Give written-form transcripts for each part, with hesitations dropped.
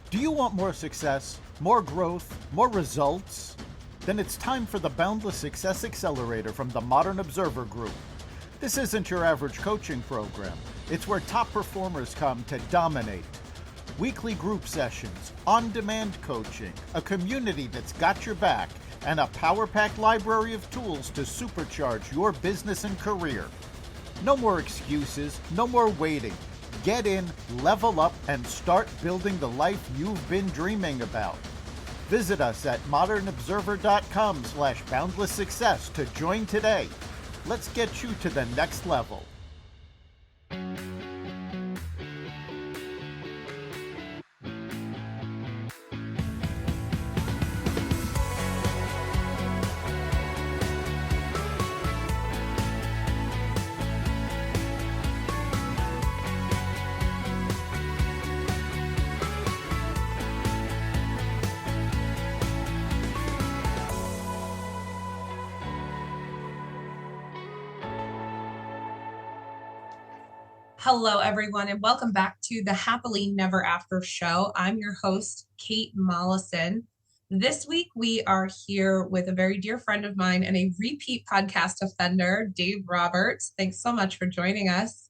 Do you want more success, more growth, more results? Then it's time for the Boundless Success Accelerator from the Modern Observer Group. This isn't your average coaching program. It's where top performers come to dominate. Weekly group sessions, on-demand coaching, a community that's got your back, and a power-packed library of tools to supercharge your business and career. No more excuses, no more waiting. Get in, level up, and start building the life you've been dreaming about. Visit us at modernobserver.com/boundless success to join today. Let's get you to the next level. Hello, everyone, and welcome back to the Happily Never After show. I'm your host, Kate Mollison. This week, we are here with a very dear friend of mine and a repeat podcast offender, Dave Roberts. Thanks so much for joining us.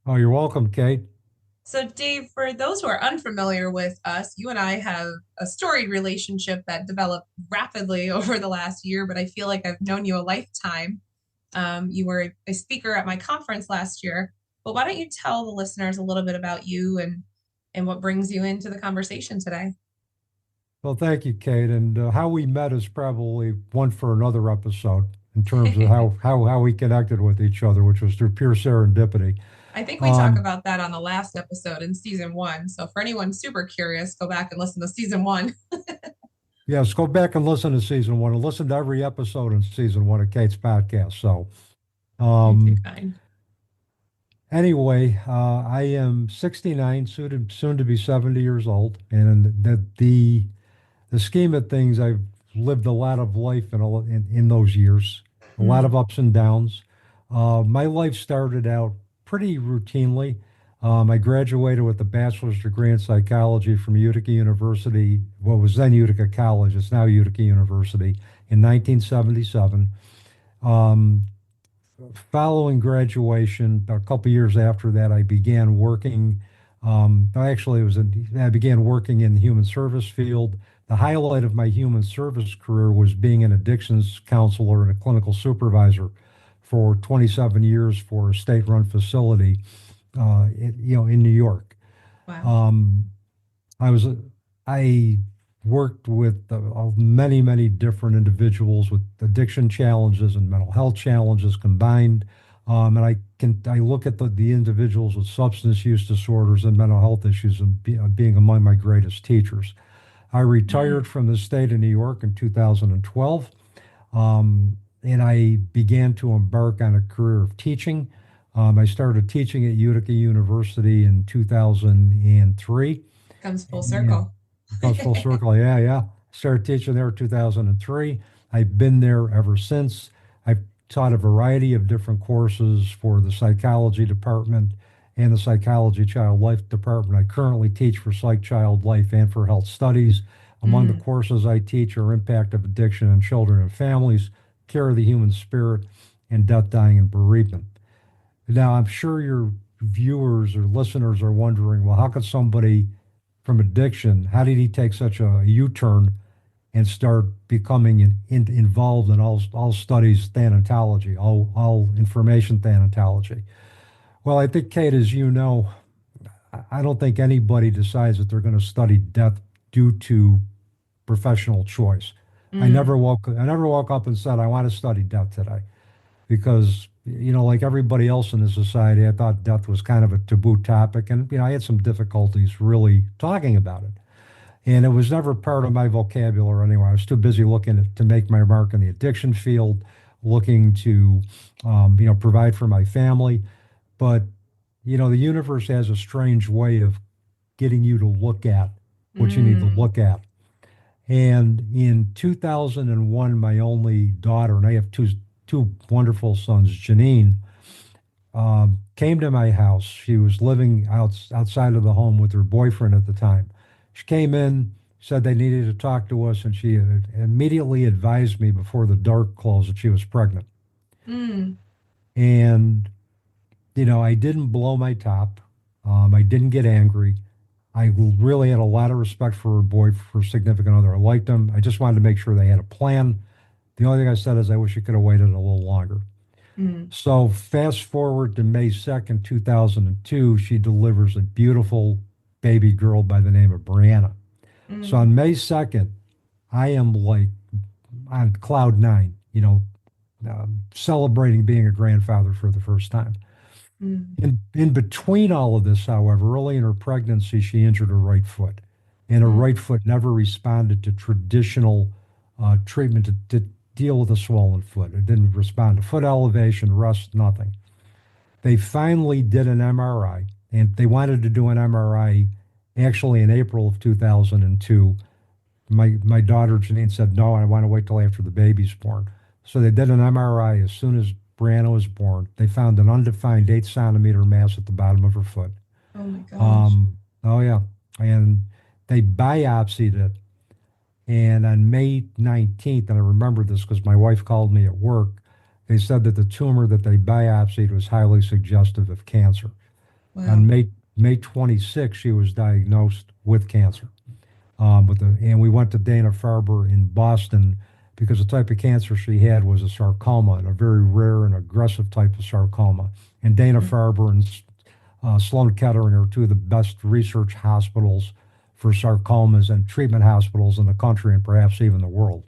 Oh, you're welcome, Kate. So, Dave, for those who are unfamiliar with us, you and I have a storied relationship that developed rapidly over the last year, but I feel like I've known you a lifetime. You were a speaker at my conference last year. But why don't you tell the listeners a little bit about you and what brings you into the conversation today? Well, thank you, Kate. And how we met is probably one for another episode in terms of how we connected with each other, which was through pure serendipity. I think we talk about that on the last episode in season 1. So for anyone super curious, go back and listen to season 1. Yes, go back and listen to season 1 and listen to every episode in season 1 of Kate's podcast. So, You're too kind. Anyway, I am 69, soon to be 70 years old, and the scheme of things, I've lived a lot of life in those years, a lot of ups and downs. My life started out pretty routinely. I graduated with a bachelor's degree in psychology from Utica University, what was then Utica College, it's now Utica University, in 1977. Following graduation, a couple years after that, I began working. I began working in the human service field. The highlight of my human service career was being an addictions counselor and a clinical supervisor for 27 years for a state-run facility, in New York. Wow. I worked with many, many different individuals with addiction challenges and mental health challenges combined. And I look at the individuals with substance use disorders and mental health issues and being among my greatest teachers. I retired from the state of New York in 2012, and I began to embark on a career of teaching. I started teaching at Utica University in 2003. Comes full circle. Comes full circle, yeah. Started teaching there in 2003. I've been there ever since. I've taught a variety of different courses for the psychology department and the psychology child life department. I currently teach for psych child life and for health studies. Among the courses I teach are impact of addiction in children and families, care of the human spirit, and death, dying, and bereavement. Now, I'm sure your viewers or listeners are wondering, well, how could somebody from addiction, how did he take such a U-turn and start becoming involved in all studies thanatology, all information thanatology? Well, I think, Kate, as you know, I don't think anybody decides that they're going to study death due to professional choice. I never woke up and said, I want to study death today, because like everybody else in the society, I thought death was kind of a taboo topic, and I had some difficulties really talking about it. And it was never part of my vocabulary anyway. I was too busy looking to make my mark in the addiction field, looking to provide for my family. But the universe has a strange way of getting you to look at what you need to look at. And in 2001, my only daughter, and I have two wonderful sons, Janine, came to my house. She was living outside of the home with her boyfriend at the time. She came in, said they needed to talk to us, and she immediately advised me before the door closed that she was pregnant. Mm. And, I didn't blow my top. I didn't get angry. I really had a lot of respect for her significant other. I liked them. I just wanted to make sure they had a plan. The only thing I said is I wish she could have waited a little longer. Mm. So fast forward to May 2nd, 2002, she delivers a beautiful baby girl by the name of Brianna. So Mm. on May 2nd, I am like on cloud nine, celebrating being a grandfather for the first time. Mm. In between all of this, however, early in her pregnancy, she injured her right foot, and her Mm. right foot never responded to traditional treatment to deal with a swollen foot. It didn't respond to foot elevation, rest, nothing. They finally did an MRI, and they wanted to do an MRI actually in April of 2002. My daughter Janine said, no, I want to wait till after the baby's born. So they did an MRI as soon as Brianna was born. They found an undefined 8 centimeter mass at the bottom of her foot. Oh my gosh. Oh yeah. And they biopsied it. And on May 19th, and I remember this because my wife called me at work, they said that the tumor that they biopsied was highly suggestive of cancer. On Wow. May 26th, she was diagnosed with cancer. And we went to Dana-Farber in Boston because the type of cancer she had was a sarcoma, and a very rare and aggressive type of sarcoma. And Mm. Dana-Farber and Sloan Kettering are two of the best research hospitals for sarcomas and treatment hospitals in the country and perhaps even the world.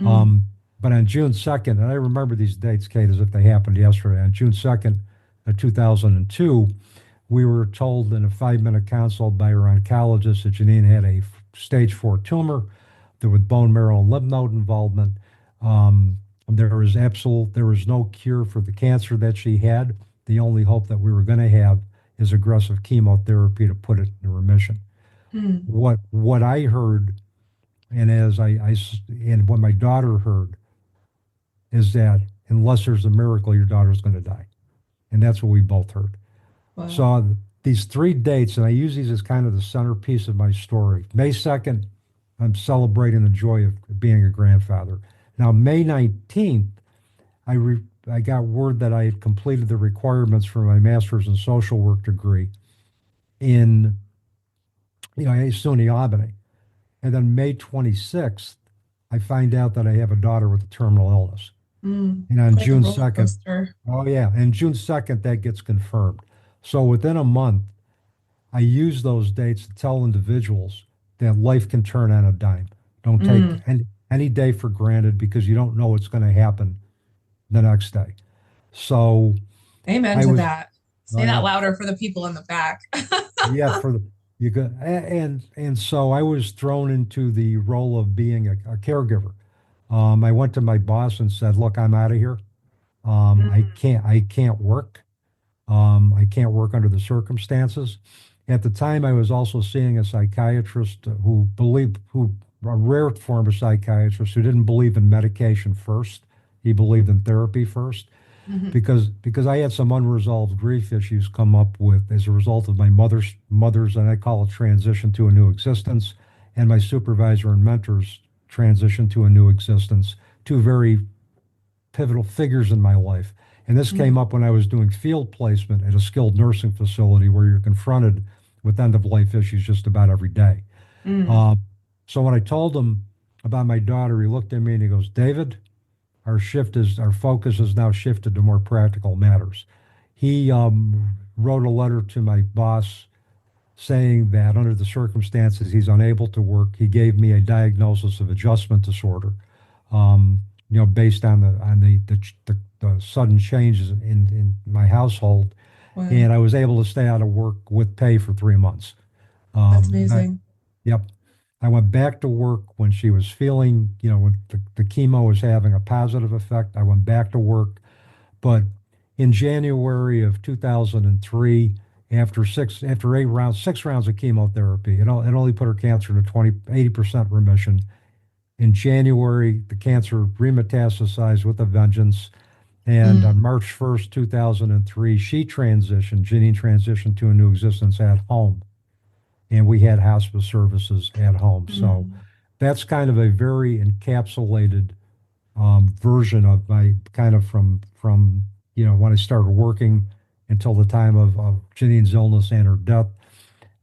Mm. Um, but on June 2nd, and I remember these dates, Kate, as if they happened yesterday, on June 2nd of 2002, we were told in a 5-minute consult by her oncologist that Janine had a stage 4 tumor there with bone marrow and lymph node involvement. Um, there was no cure for the cancer that she had. The only hope that we were going to have is aggressive chemotherapy to put it in remission. Mm. What I heard, and and what my daughter heard, is that unless there's a miracle, your daughter's going to die, and that's what we both heard. Wow. So these 3 dates, and I use these as kind of the centerpiece of my story. May 2nd, I'm celebrating the joy of being a grandfather. Now, May 19th, I got word that I had completed the requirements for my master's in social work degree in, SUNY Albany. And then May 26th, I find out that I have a daughter with a terminal illness. Mm. And on Quite the June roller 2nd, coaster. oh yeah, and June 2nd, that gets confirmed. So within a month, I use those dates to tell individuals that life can turn on a dime. Don't take Mm. any day for granted because you don't know what's going to happen the next day. So Amen I to was, that. oh Say that yeah, louder for the people in the back. yeah, for the you got and so I was thrown into the role of being a caregiver. I went to my boss and said, "Look, I'm out of here. Mm. I can't work. I can't work under the circumstances." At the time, I was also seeing a psychiatrist a rare form of psychiatrist who didn't believe in medication first. He believed in therapy first Mhm. because I had some unresolved grief issues come up with as a result of my mother's, and I call it transition to a new existence, and my supervisor and mentor's transition to a new existence. Two very pivotal figures in my life. And this came Mm. up when I was doing field placement at a skilled nursing facility where you're confronted with end of life issues just about every day. Mm. Um, so when I told him about my daughter, he looked at me and he goes, David, our focus is now shifted to more practical matters. He wrote a letter to my boss saying that under the circumstances he's unable to work. He gave me a diagnosis of adjustment disorder, based on the sudden changes in my household, Wow. and I was able to stay out of work with pay for 3 months. That's Um, I, amazing. yep, I went back to work when she was feeling, when the chemo was having a positive effect. I went back to work. But in January of 2003, after 6 rounds of chemotherapy, it only put her cancer in a 80% remission. In January, the cancer remetastasized with a vengeance. And on Mm. March 1st, 2003, Janine transitioned to a new existence at home. and we had hospice services at home. So Mm. that's kind of a very encapsulated version of my kind of from when I started working until the time of Janine's illness and her death.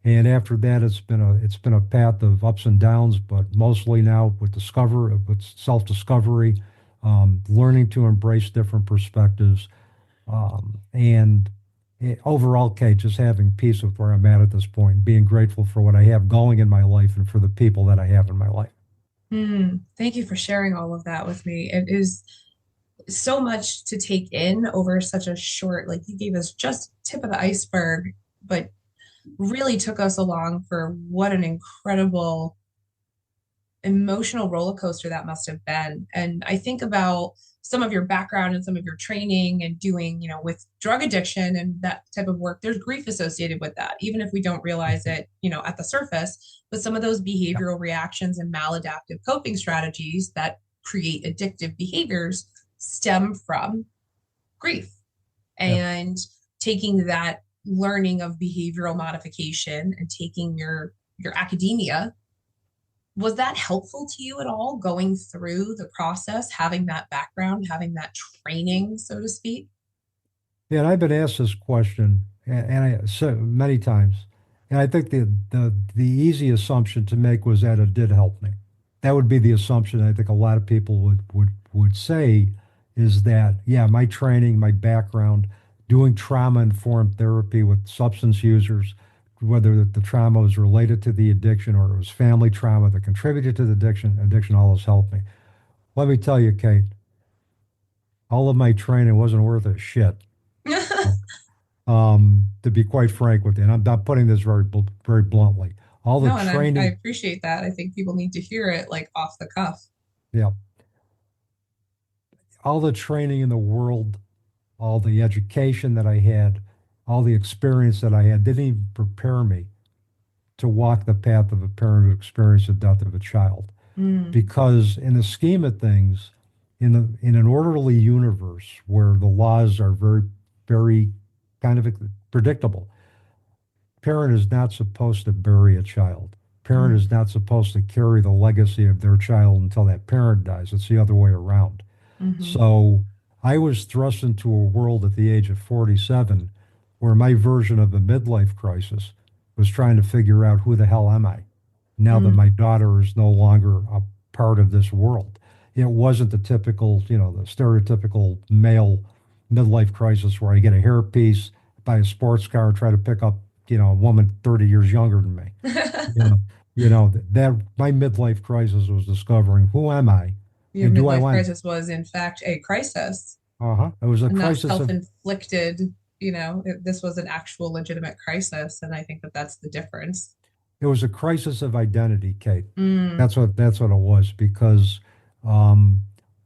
And after that, it's been a path of ups and downs, but mostly now with self-discovery, learning to embrace different perspectives, and overall, Kate, just having peace with where I'm at this point, being grateful for what I have going in my life and for the people that I have in my life. Thank you for sharing all of that with me. It is so much to take in over such a short, like you gave us just tip of the iceberg, but really took us along for what an incredible emotional roller coaster that must have been. And I think about some of your background and some of your training and doing, with drug addiction and that type of work, there's grief associated with that, even if we don't realize it, at the surface. But some of those Yeah. behavioral reactions and maladaptive coping strategies that create addictive behaviors stem from grief. Yeah. And taking that learning of behavioral modification and taking your academia, was that helpful to you at all going through the process, having that background, having that training, so to speak? Yeah, and I've been asked this question, and I so many times, and I think the easy assumption to make was that it did help me. That would be the assumption I think a lot of people would say is that, yeah, my training, my background, doing trauma-informed therapy with substance users, whether the trauma was related to the addiction or it was family trauma that contributed to the addiction all has helped me. Let me tell you, Kate, all of my training wasn't worth a shit. To be quite frank with you, and I'm not putting this very bluntly. All the No, and I training, appreciate that. I think people need to hear it like off the cuff. yeah, all the training in the world, all the education that I had, all the experience that I had didn't even prepare me to walk the path of a parent who experienced the death of a child. Mm, Because in the scheme of things, in an orderly universe where the laws are very kind of predictable, parent is not supposed to bury a child. Parent mm, is not supposed to carry the legacy of their child until that parent dies. It's the other way around. hmm So I was thrust into a world at the age of 47 where my version of a midlife crisis was trying to figure out who the hell am I now that my mm. daughter is no longer a part of this world. It wasn't the typical, the stereotypical male midlife crisis where I get a hairpiece, buy a sports car, and try to pick up, a woman 30 years younger than me. You know, that my midlife crisis was discovering who am I Your and do I midlife want, crisis was, in fact, a crisis uh-huh. It was a and not crisis of self-inflicted. This was an actual legitimate crisis. And I think that that's the difference. it was a crisis of identity, Kate. Mm, That's what it was because um,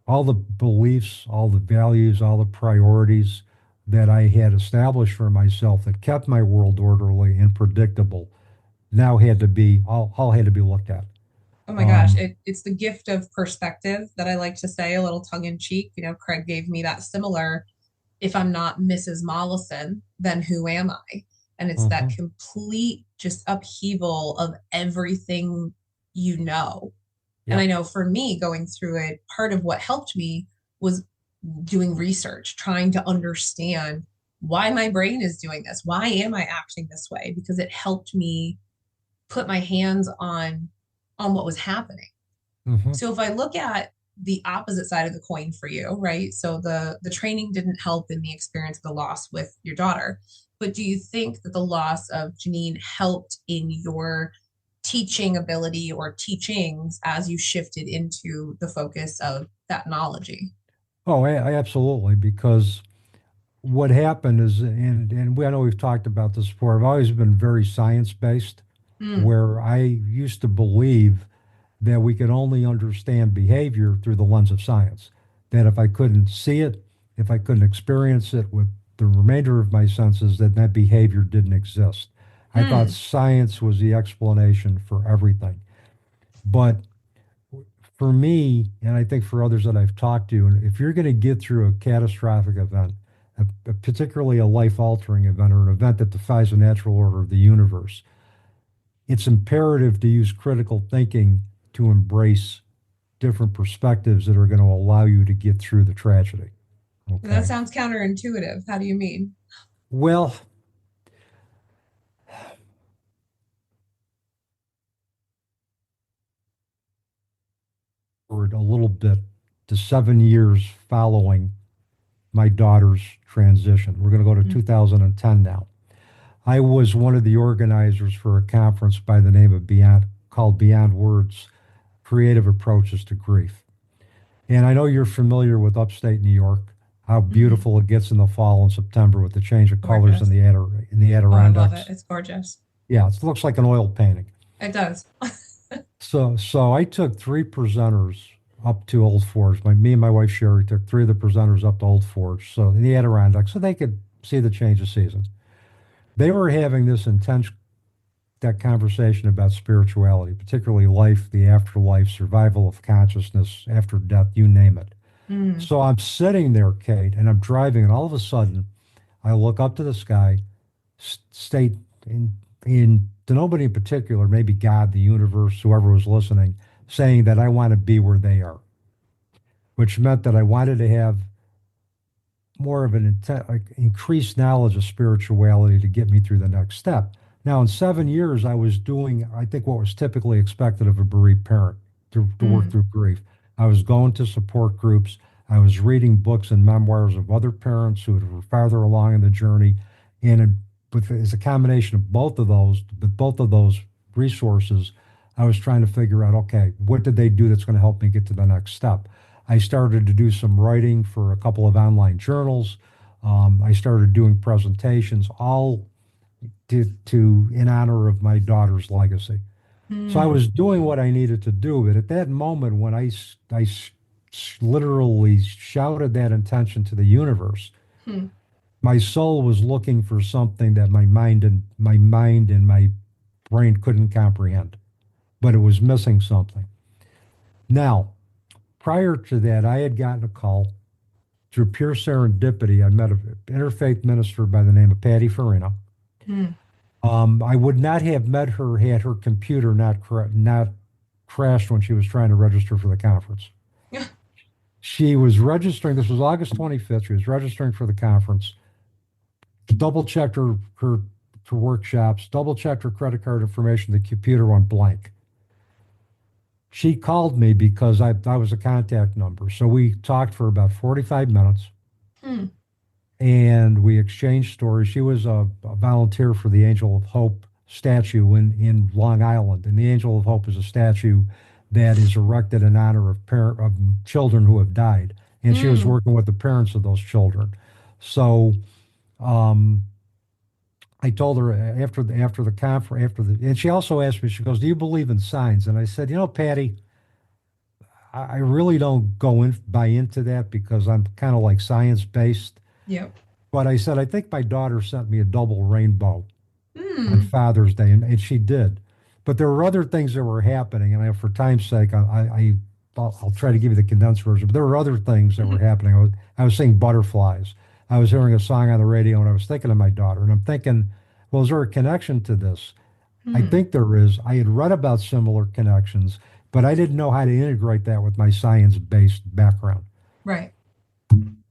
all the beliefs, all the values, all the priorities that I had established for myself that kept my world orderly and predictable now had to be all had to be looked at. oh my gosh, Um, it's the gift of perspective that I like to say, a little tongue in cheek. Craig gave me that similar, if I'm not Mrs. Mollison, then who am I? And it's that mhm. complete just upheaval of everything you know. And I Yep. know for me going through it, part of what helped me was doing research, trying to understand why my brain is doing this. Why am I acting this way? Because it helped me put my hands on what was happening. Hmm. So if I look at the opposite side of the coin for you, right? So the training didn't help in the experience of the loss with your daughter, but do you think that the loss of Janine helped in your teaching ability or teachings as you shifted into the focus of that knowledge? Oh, absolutely. Because what happened is, I know we've talked about this before. I've always been very science based, Mm, where I used to believe that we could only understand behavior through the lens of science. That if I couldn't see it, if I couldn't experience it with the remainder of my senses, that behavior didn't exist. I thought mm. science was the explanation for everything. But for me, and I think for others that I've talked to, and if you're going to get through a catastrophic event, particularly a life altering event or an event that defies the natural order of the universe, it's imperative to use critical thinking to embrace different perspectives that are going to allow you to get through the tragedy. That Okay. sounds counterintuitive. How do you mean? Well, for a little bit to 7 years following my daughter's transition. We're going to go to Mm. 2010 now. I was one of the organizers for a conference by the name of called Beyond Words, Creative Approaches to Grief. And I know you're familiar with upstate New York, how Hmm. beautiful it gets in the fall and September with the change of colors in Gorgeous. the Oh, I love it. Adirondacks. It's gorgeous. Yeah, it looks like an oil painting. It does. So I took three presenters up to Old Forge. Me and my wife Sherry took three of the presenters up to Old Forge, so in the Adirondacks, so they could see the change of seasons. They were having this intense that conversation about spirituality, particularly life, the afterlife, survival of consciousness after death, you name it. Mm. So I'm sitting there, Kate, and I'm driving, and all of a sudden, I look up to the sky, state in to nobody in particular, maybe God, the universe, whoever was listening, saying that I want to be where they are, which meant that I wanted to have more of an increased knowledge of spirituality to get me through the next step. Now, in 7 years, I was doing, I think, what was typically expected of a bereaved parent to work Mm. through grief. I was going to support groups. I was reading books and memoirs of other parents who were farther along in the journey. And as a combination of both of those, with both of those resources, I was trying to figure out, okay, what did they do that's going to help me get to the next step? I started to do some writing for a couple of online journals. I started doing presentations, all in honor of my daughter's legacy. So I Mm. was doing what I needed to do, but at that moment when literally shouted that intention to the universe, Hmm. my soul was looking for something that my mind and my brain couldn't comprehend, but it was missing something. Now, prior to that, I had gotten a call through pure serendipity. I met an interfaith minister by the name of Patty Farina. Hmm. I would not have met her had her computer not crashed when she was trying to register for the conference. She was registering. This was August 25th. She was registering for the conference. Double checked her workshops. Double checked her credit card information. The computer went blank. She called me because I was a contact number. So we talked for about 45 minutes. Hmm. And we exchanged stories. She was a volunteer for the Angel of Hope statue in Long Island, and the Angel of Hope is a statue that is erected in honor of children who have died, and she was Hmm. working with the parents of those children. So um, I told her after the conference and she also asked me. She goes, "Do you believe in signs?" And I said, "You know, Patty, I really don't buy into that because I'm kind of like science based." Yep. But I said, I think my daughter sent me a double rainbow on Hmm. Father's Day, and she did. But there were other things that were happening, and for time's sake, I'll try to give you the condensed version. But there were other things that were happening. I was seeing butterflies. I was hearing a song on the radio, and I was thinking of my daughter, and I'm thinking, well, is there a connection to this? I Hmm. think there is. I had read about similar connections, but I didn't know how to integrate that with my science-based background. Right.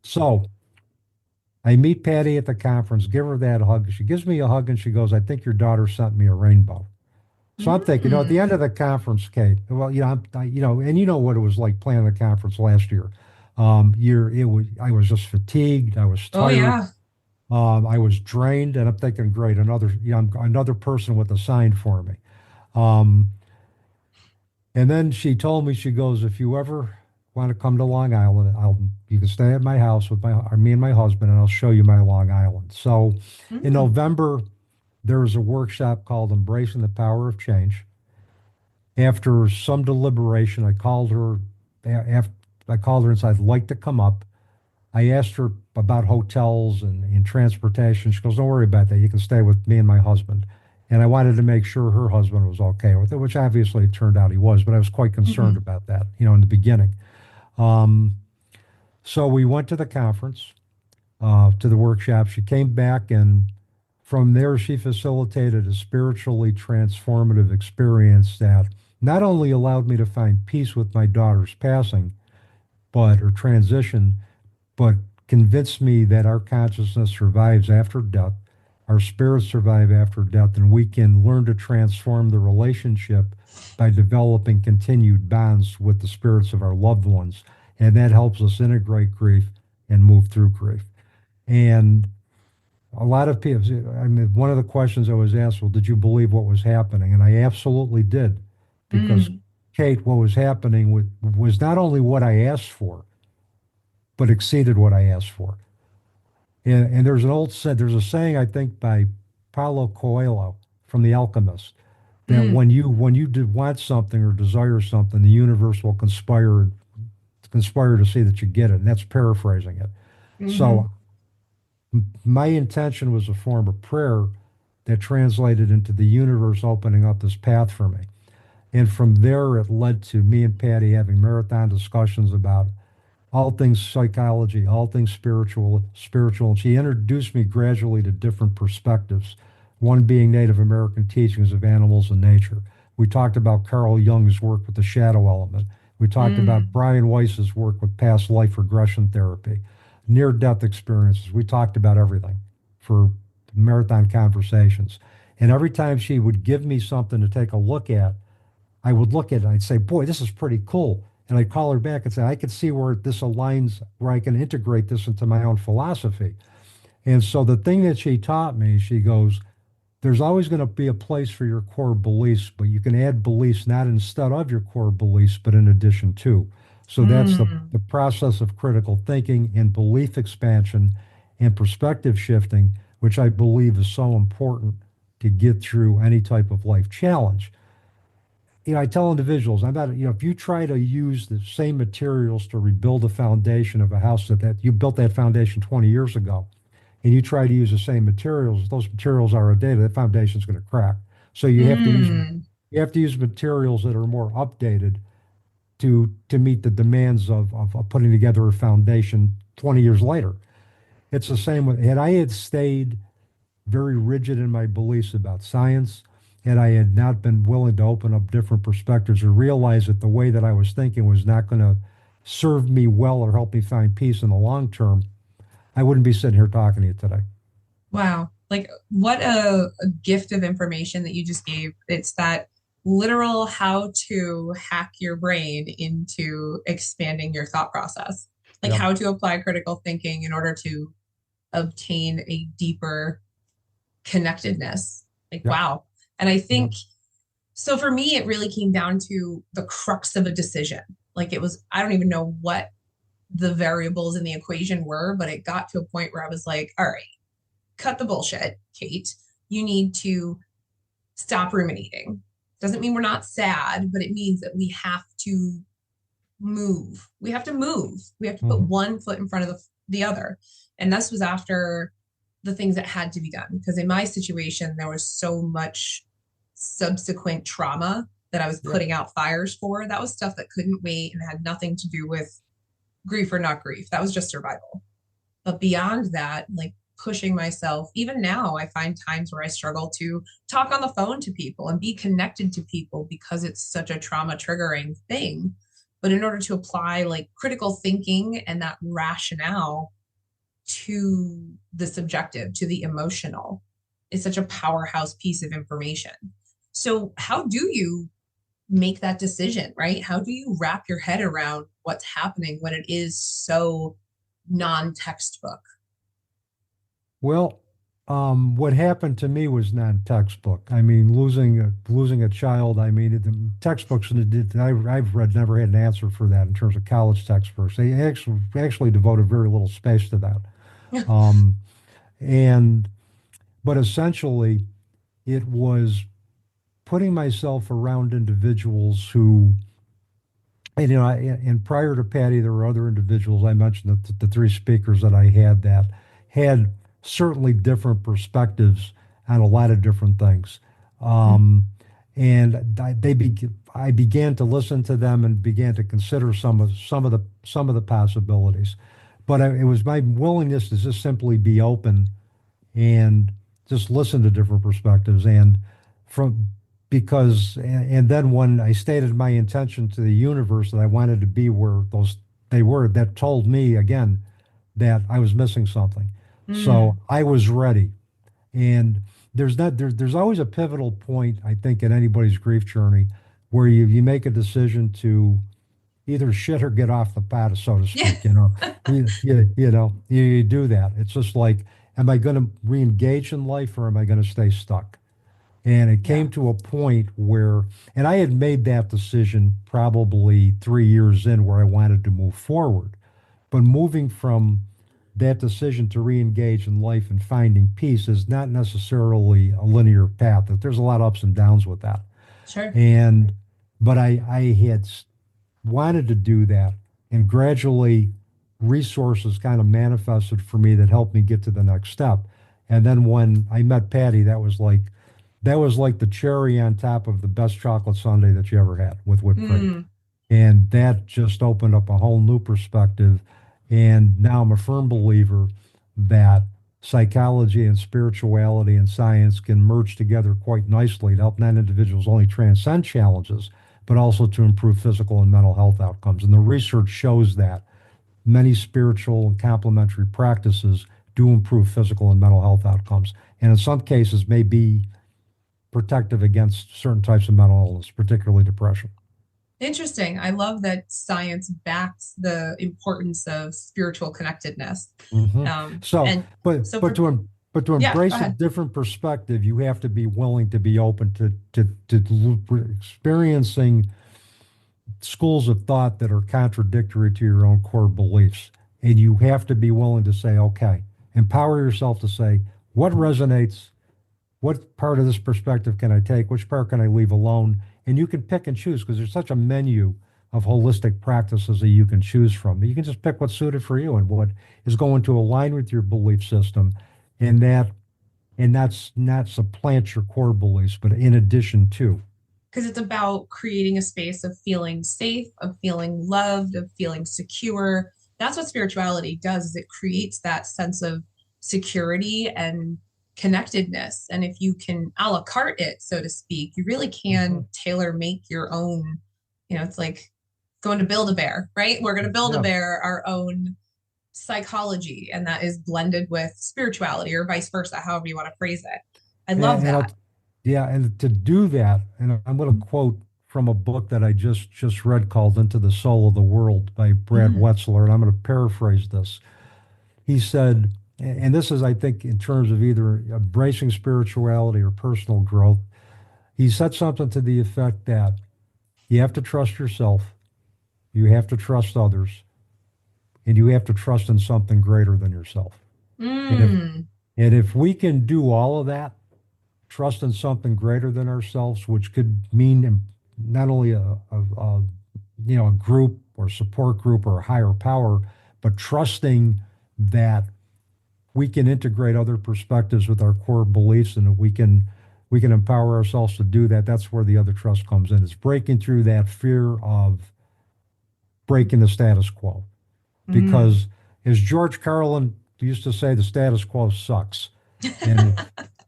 So I meet Patty at the conference, give her that hug. She gives me a hug and she goes, I think your daughter sent me a rainbow. So I'm thinking, at the Hmm. end of the conference, Kate, well, and you know what it was like planning the conference last year. I was just fatigued. I was Oh tired. yeah. I was drained, and I'm thinking, great, another person with a sign for me. Um, and then she told me, she goes, if you ever want to come to Long Island, you can stay at my house with me and my husband, and I'll show you my Long Island. So in Hmm. November, there was a workshop called Embracing the Power of Change. After some deliberation, After I called her and said, I'd like to come up. I asked her about hotels and transportation. She goes, don't worry about that. You can stay with me and my husband. And I wanted to make sure her husband was okay with it, which obviously it turned out he was, but I was quite concerned Hmm. about that, in the beginning. Um, so we went to the conference, to the workshop. She came back in From there, she facilitated a spiritually transformative experience that not only allowed me to find peace with my daughter's passing, but or transition, but convinced me that our consciousness survives after death, our spirits survive after death, and we can learn to transform the relationship by developing continued bonds with the spirits of our loved ones. And that helps us integrate grief and move through grief. And a lot of people, I mean, one of the questions I was asked, well, did you believe what was happening? And I absolutely did, because Mm, Kate, what was happening was not only what I asked for, but exceeded what I asked for. And there's a saying I think by Paulo Coelho from The Alchemist that mm, when you want something or desire something, the universe will conspire to see that you get it. And that's paraphrasing it. hmm. So my intention was a form of prayer that translated into the universe opening up this path for me. And from there, it led to me and Patty having marathon discussions about all things psychology, all things spiritual. And she introduced me gradually to different perspectives, one being Native American teachings of animals and nature. We talked about Carl Jung's work with the shadow element. We talked about Mm. Brian Weiss's work with past life regression therapy, near-death experiences. We talked about everything for marathon conversations. And every time she would give me something to take a look at, I would look at it and I'd say, boy, this is pretty cool. And I'd call her back and say, I can see where this aligns, where I can integrate this into my own philosophy. And so the thing that she taught me, she goes, there's always going to be a place for your core beliefs, but you can add beliefs not instead of your core beliefs, but in addition to. So that's Mm. the process of critical thinking and belief expansion and perspective shifting, which I believe is so important to get through any type of life challenge. I tell individuals, if you try to use the same materials to rebuild the foundation of a house that you built that foundation 20 years ago, and you try to use the same materials, those materials are outdated, that foundation's going to crack. So Mm. you have to use materials that are more updated to meet the demands of putting together a foundation 20 years later. It's the same with, had I had stayed very rigid in my beliefs about science, and I had not been willing to open up different perspectives or realize that the way that I was thinking was not going to serve me well or help me find peace in the long term, I wouldn't be sitting here talking to you today. Wow. Like, what a gift of information that you just gave. It's that literal how to hack your brain into expanding your thought process, like Yep. how to apply critical thinking in order to obtain a deeper connectedness. Like, Yep. wow. And I Yep. think so for me, it really came down to the crux of a decision. Like, it was, I don't even know what the variables in the equation were, but it got to a point where I was like, all right, cut the bullshit, Kate. You need to stop ruminating. Doesn't mean we're not sad, but it means that we have to move. We have to move. We have to put Hmm. one foot in front of the other. And this was after the things that had to be done. Because in my situation, there was so much subsequent trauma that I was Yeah. putting out fires for. That was stuff that couldn't wait and had nothing to do with grief or not grief. That was just survival. But beyond that, like pushing myself, even now, I find times where I struggle to talk on the phone to people and be connected to people because it's such a trauma triggering thing. But in order to apply like critical thinking and that rationale to the subjective, to the emotional, is such a powerhouse piece of information. So, how do you make that decision, right? How do you wrap your head around what's happening when it is so non textbook? Well, what happened to me was non-textbook. I mean, losing a child. I mean, the textbooks that I've read never had an answer for that in terms of college textbooks. They actually devoted very little space to that. Um, and but essentially, it was putting myself around individuals who, and and prior to Patty, there were other individuals I mentioned, the three speakers that I had that had certainly different perspectives on a lot of different things. Um, and I began to listen to them and began to consider some of the possibilities. But it was my willingness to just simply be open and just listen to different perspectives and from because and then when I stated my intention to the universe that I wanted to be where those they were, that told me again that I was missing something. So Mm. I was ready. And there's always a pivotal point, I think, in anybody's grief journey where you make a decision to either shit or get off the pot, so to Yeah. speak. You do that. It's just like, am I going to re-engage in life or am I going to stay stuck? And it Yeah. came to a point where, and I had made that decision probably 3 years in where I wanted to move forward. But moving from that decision to re-engage in life and finding peace is not necessarily a linear path. That there's a lot of ups and downs with that. Sure. And but I had wanted to do that, and gradually resources kind of manifested for me that helped me get to the next step. And then when I met Patty, that was like the cherry on top of the best chocolate sundae that you ever had with whipped cream. Mm. And that just opened up a whole new perspective. And now I'm a firm believer that psychology and spirituality and science can merge together quite nicely to help not individuals only transcend challenges, but also to improve physical and mental health outcomes. And the research shows that many spiritual and complementary practices do improve physical and mental health outcomes. And in some cases may be protective against certain types of mental illness, particularly depression. Interesting. I love that science backs the importance of spiritual connectedness. hmm So, And but so but for, but to yeah, go embrace a ahead. different perspective, you have to be willing to be open to experiencing schools of thought that are contradictory to your own core beliefs, and you have to be willing to say, okay, empower yourself to say what resonates, what part of this perspective can I take, which part can I leave alone, and you can pick and choose because there's such a menu of holistic practices that you can choose from. You can just pick what's suited for you and what is going to align with your belief system, and that's not supplant your core beliefs, but in addition to. Because it's about creating a space of feeling safe, of feeling loved, of feeling secure. That's what spirituality does, is it creates that sense of security and connectedness. And if you can a la carte it, so to speak, you really Mhm. can tailor make your own, it's like going to build a bear, right? We're going to build a Yeah, bear our own psychology, and that is blended with spirituality or vice versa, however you want to phrase it. I and, love and I'll, that. yeah, and to do that, and I'm going to quote from a book that I just read called "Into the Soul of the World" by Brad Mm, Wetzler, and I'm going to paraphrase this. He said, and this is, I think, in terms of either embracing spirituality or personal growth, he said something to the effect that you have to trust yourself, you have to trust others, and you have to trust in something greater than yourself. And if mm. and if we can do all of that, trust in something greater than ourselves, which could mean not only a group or support group or a higher power, but trusting that we can integrate other perspectives with our core beliefs and that we can empower ourselves to do that. That's where the other trust comes in. It's breaking through that fear of breaking the status quo. Mm. Because as George Carlin used to say, the status quo sucks. And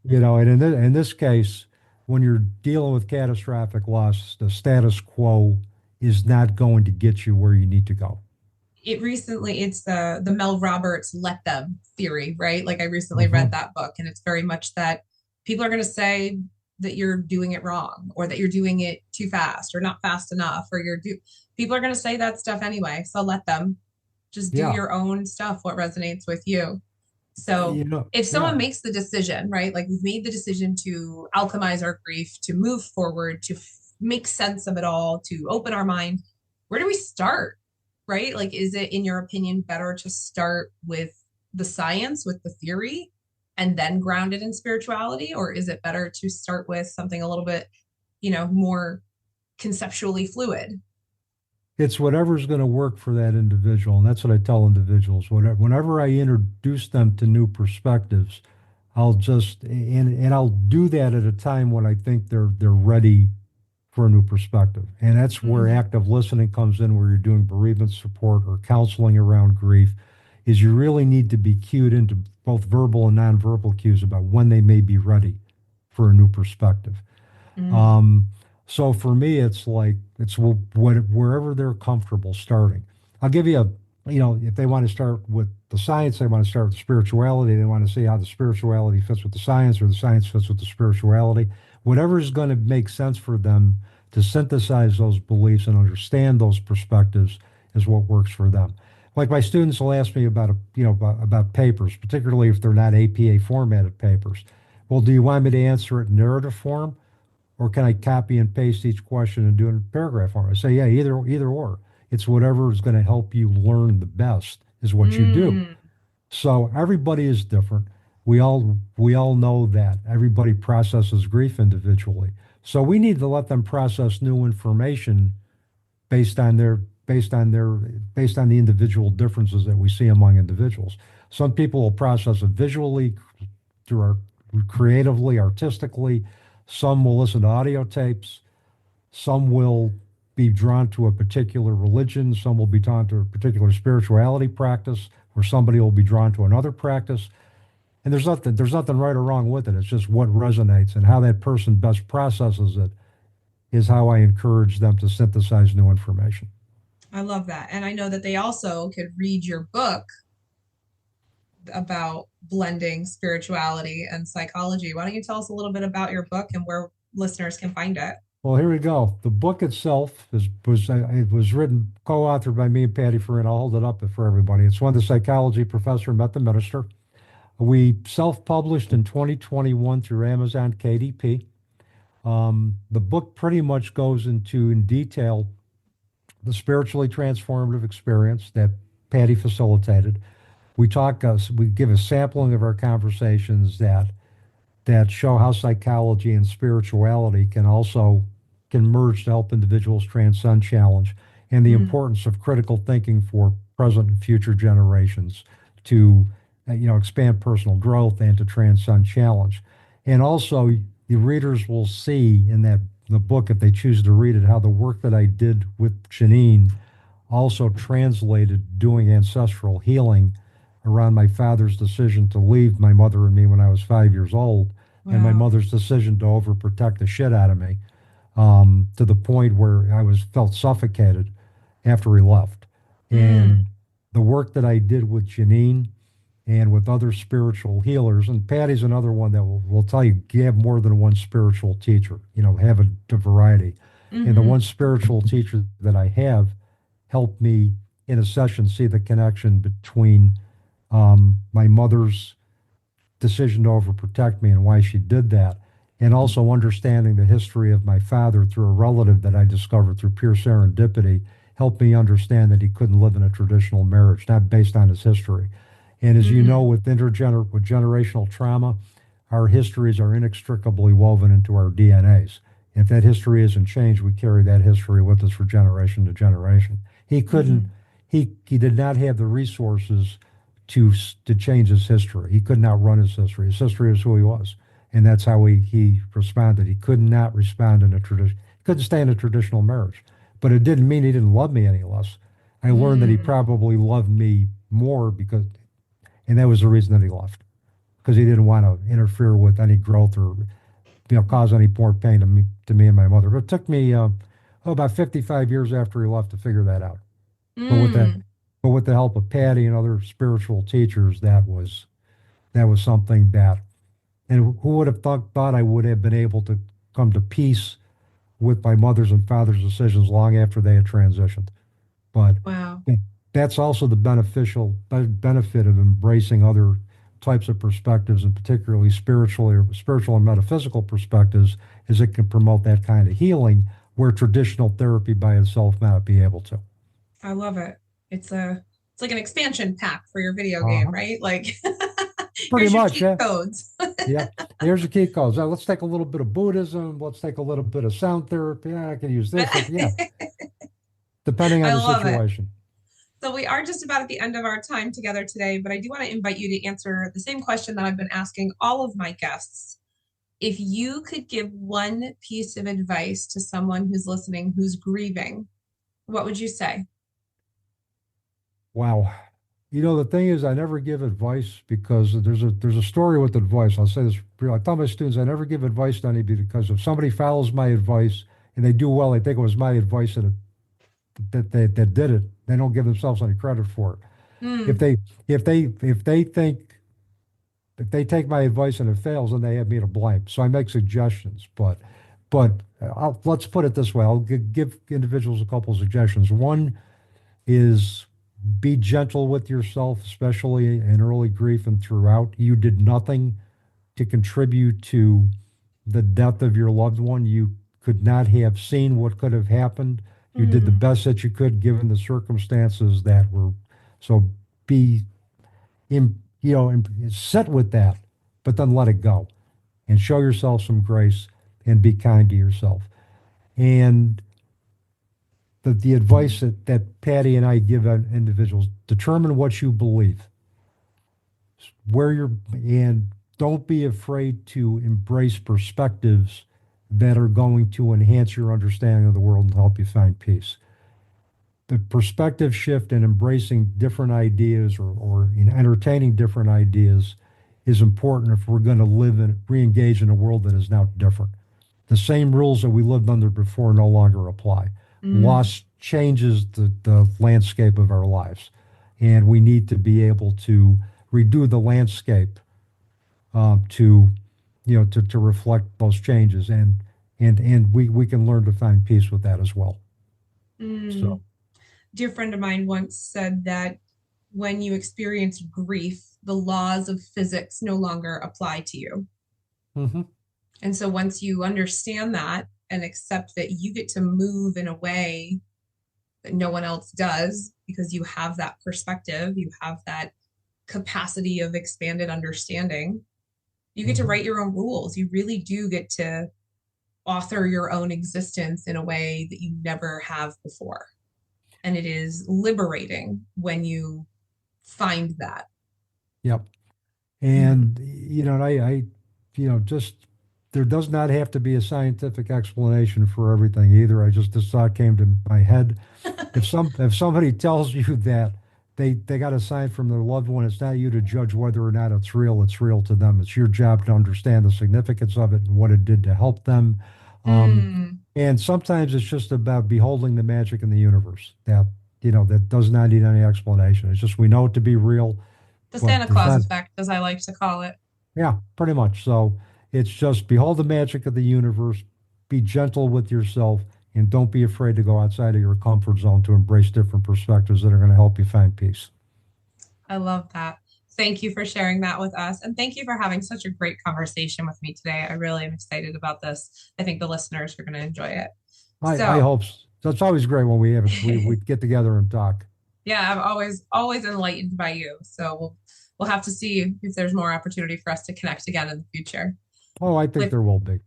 and in this case, when you're dealing with catastrophic loss, the status quo is not going to get you where you need to go. It's the Mel Roberts let them theory, right? Like I recently read hmm that book, and it's very much that people are going to say that you're doing it wrong, or that you're doing it too fast or not fast enough, or people are going to say that stuff anyway, so let them. Just do Yeah, your own stuff, what resonates with you. So if yeah. someone makes the decision, right, like we've made the decision to alchemize our grief, to move forward, to make sense of it all, to open our mind, where do we start? Right? Like, is it, in your opinion, better to start with the science, with the theory, and then ground it in spirituality? Or is it better to start with something a little bit, more conceptually fluid? It's whatever's going to work for that individual. And that's what I tell individuals. Whenever I introduce them to new perspectives, and I'll do that at a time when I think they're ready for a new perspective. And that's where Mm, active listening comes in, where you're doing bereavement support or counseling around grief. is you really need to be cued into both verbal and nonverbal cues about when they may be ready for a new perspective. Mm. Um, so for me, it's like wherever they're comfortable starting. I'll give you if they want to start with the science, they want to start with spirituality, they want to see how the spirituality fits with the science or the science fits with the spirituality. Whatever is going to make sense for them to synthesize those beliefs and understand those perspectives is what works for them. Like my students will ask me about about papers, particularly if they're not APA formatted papers. Well, do you want me to answer it in narrative form? Or can I copy and paste each question and do it in paragraph form? I say, yeah, either or. It's whatever is going to help you learn the best is what you do. Mm. So everybody is different. We all know that. Everybody processes grief individually. So we need to let them process new information based on their based on their based on the individual differences that we see among individuals. Some people will process it visually, through our creatively, artistically. Some will listen to audio tapes. Some will be drawn to a particular religion. Some will be drawn to a particular spirituality practice, or somebody will be drawn to another practice. And there's nothing right or wrong with it. It's just what resonates, and how that person best processes it is how I encourage them to synthesize new information. I love that. And I know that they also could read your book about blending spirituality and psychology. Why don't you tell us a little bit about your book and where listeners can find it? Well, here we go. The book itself it was written, co-authored by me and Patty Farina. I'll hold it up for everybody. It's When the Psychology Professor Met the Minister. We self-published in 2021 through Amazon KDP. The book pretty much goes into in detail the spiritually transformative experience that Patty facilitated. We give a sampling of our conversations that show how psychology and spirituality can merge to help individuals transcend challenge, and the Mm. importance of critical thinking for present and future generations to expand personal growth and to transcend challenge. And also, the readers will see in the book, if they choose to read it, how the work that I did with Janine also translated doing ancestral healing around my father's decision to leave my mother and me when I was 5 years old, and my Wow. mother's decision to overprotect the shit out of me, to the point where I was felt suffocated after he left. Mm. And the work that I did with Janine and with other spiritual healers, and Patty's another one that will tell you have more than one spiritual teacher, have a variety. And the Mm-hmm. one spiritual teacher that I have helped me in a session see the connection between my mother's decision to overprotect me and why she did that, and also understanding the history of my father through a relative that I discovered through pure serendipity, helped me understand that he couldn't live in a traditional marriage, not based on his history. And as you know, Mm. with generational trauma, our histories are inextricably woven into our DNAs. If that history isn't changed, we carry that history with us for generation to generation. He couldn't, Mm-hmm. he did not have the resources to to change his history. He could not run his history. His history is who he was, and that's how he responded. He could not respond in a tradition. Couldn't stay in a traditional marriage, but it didn't mean he didn't love me any less. I learned that he Mm. probably loved me more and that was the reason that he left, because he didn't want to interfere with any growth or cause any more pain to me and my mother. But it took me about 55 years after he left to figure that out. But with the Mm. but with the help of Patty and other spiritual teachers, that was something that, and who would have thought I would have been able to come to peace with my mother's and father's decisions long after they had transitioned. But Wow. that's also the benefit of embracing other types of perspectives, and particularly spiritual and metaphysical perspectives, is it can promote that kind of healing where traditional therapy by itself may not be able to. I love it. It's like an expansion pack for your video game, Uh-huh. right? Like Pretty here's your much, cheat yeah. codes. Yeah. Here's the key codes. Let's take a little bit of Buddhism. Let's take a little bit of sound therapy. Yeah, I can use this. Yeah, depending on I the love it. situation. So we are just about at the end of our time together today, but I do want to invite you to answer the same question that I've been asking all of my guests. If you could give one piece of advice to someone who's listening, who's grieving, what would you say? Wow. The thing is, I never give advice because there's a story with advice. I'll say this. I tell my students I never give advice to anybody because if somebody follows my advice and they do well, they think it was my advice that did it. They don't give themselves any credit for it. If Mm, they if they take my advice and it fails, then they have me to blame. So I make suggestions, but let's put it this way. I'll give individuals a couple of suggestions. One is be gentle with yourself, especially in early grief and throughout. You did nothing to contribute to the death of your loved one. You could not have seen what could have happened. You did the mm, best that you could given the circumstances that were. So be sit with that, but then let it go and show yourself some grace and be kind to yourself. And the advice that Patty and I give individuals, determine what you believe, where you're, and don't be afraid to embrace perspectives that are going to enhance your understanding of the world and help you find peace. The perspective shift and embracing different ideas or in entertaining different ideas is important if we're going to live and re-engage in a world that is now different. The same rules that we lived under before no longer apply. mm, Loss changes the landscape of our lives, and we need to be able to redo the landscape to to reflect those changes, and we can learn to find peace with that as well. So. mm. Dear friend of mine once said that when you experience grief, the laws of physics no longer apply to you. Hmm. And so once you understand that and accept that you get to move in a way that no one else does because you have that perspective, you have that capacity of expanded understanding, you get to Hmm. write your own rules. You really do get to author your own existence in a way that you never have before. And it is liberating when you find that. Yep. Mm. And just there does not have to be a scientific explanation for everything either. This thought came to my head. If somebody tells you that they got a sign from their loved one, it's not you to judge whether or not it's real to them. It's your job to understand the significance of it and what it did to help them. Um, Mm. and sometimes it's just about beholding the magic in the universe that does not need any explanation. It's just we know it to be real, The but Santa there's Claus not. effect, as I like to call it. Yeah, pretty much. So it's just behold the magic of the universe, be gentle with yourself, and don't be afraid to go outside of your comfort zone to embrace different perspectives that are going to help you find peace. I love that. Thank you for sharing that with us. And thank you for having such a great conversation with me today. I really am excited about this. I think the listeners are going to enjoy it. I So, hope so. It's always great when we get together and talk. yeah, I'm always enlightened by you. So we'll have to see if there's more opportunity for us to connect again in the future. Oh, I think With there will be.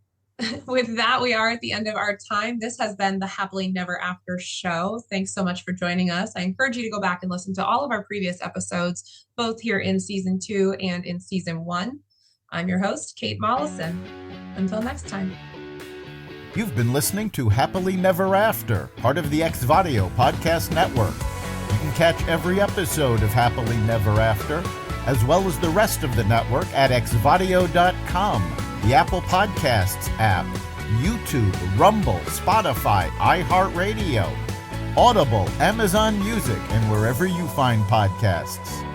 with that, we are at the end of our time. This has been the Happily Never After show. Thanks so much for joining us. I encourage you to go back and listen to all of our previous episodes, both here in season 2 and in season 1. I'm your host, Kate Mollison. Until next time. You've been listening to Happily Never After, part of the Xvadio podcast network. You can catch every episode of Happily Never After, as well as the rest of the network at xvadio.com, the Apple Podcasts app, YouTube, Rumble, Spotify, iHeartRadio, Audible, Amazon Music, and wherever you find podcasts.